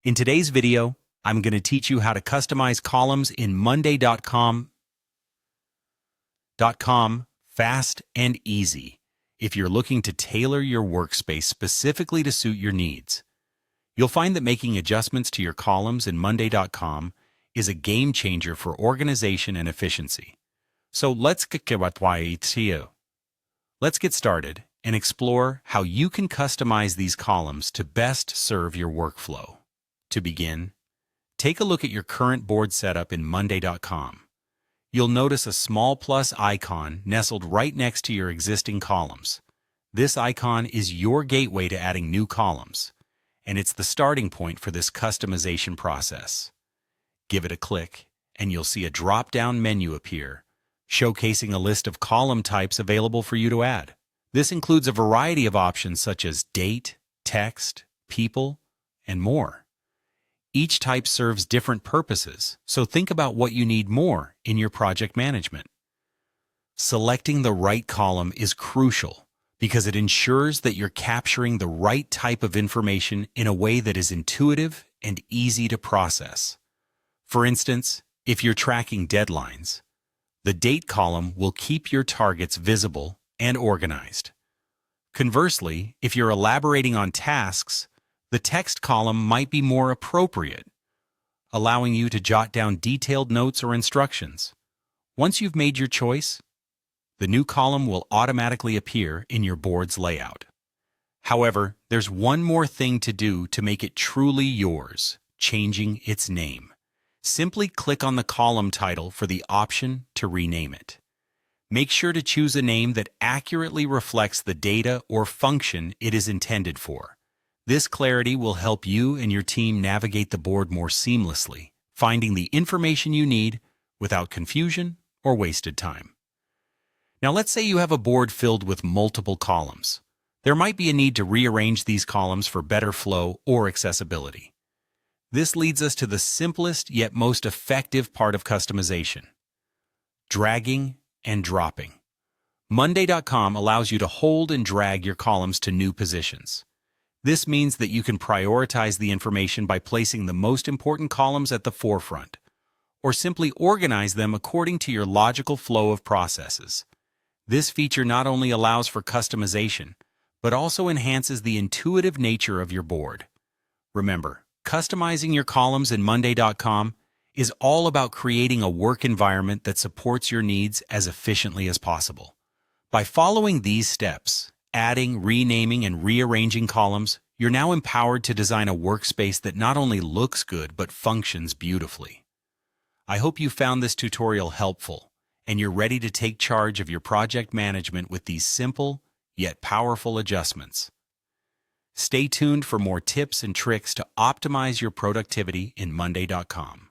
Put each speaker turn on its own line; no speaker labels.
In today's video, I'm going to teach you how to customize columns in Monday.com fast and easy if you're looking to tailor your workspace specifically to suit your needs. You'll find that making adjustments to your columns in Monday.com is a game changer for organization and efficiency. So let's get started and explore how you can customize these columns to best serve your workflow. To begin, take a look at your current board setup in Monday.com. You'll notice a small plus icon nestled right next to your existing columns. This icon is your gateway to adding new columns, and it's the starting point for this customization process. Give it a click, and you'll see a drop-down menu appear, showcasing a list of column types available for you to add. This includes a variety of options such as date, text, people, and more. Each type serves different purposes, so think about what you need more in your project management. Selecting the right column is crucial because it ensures that you're capturing the right type of information in a way that is intuitive and easy to process. For instance, if you're tracking deadlines, the date column will keep your targets visible and organized. Conversely, if you're elaborating on tasks, the text column might be more appropriate, allowing you to jot down detailed notes or instructions. Once you've made your choice, the new column will automatically appear in your board's layout. However, there's one more thing to do to make it truly yours: changing its name. Simply click on the column title for the option to rename it. Make sure to choose a name that accurately reflects the data or function it is intended for. This clarity will help you and your team navigate the board more seamlessly, finding the information you need without confusion or wasted time. Now, let's say you have a board filled with multiple columns. There might be a need to rearrange these columns for better flow or accessibility. This leads us to the simplest yet most effective part of customization: dragging and dropping. Monday.com allows you to hold and drag your columns to new positions. This means that you can prioritize the information by placing the most important columns at the forefront, or simply organize them according to your logical flow of processes. This feature not only allows for customization, but also enhances the intuitive nature of your board. Remember, customizing your columns in Monday.com is all about creating a work environment that supports your needs as efficiently as possible. By following these steps, adding, renaming, and rearranging columns, you're now empowered to design a workspace that not only looks good but functions beautifully. I hope you found this tutorial helpful and you're ready to take charge of your project management with these simple yet powerful adjustments. Stay tuned for more tips and tricks to optimize your productivity in Monday.com.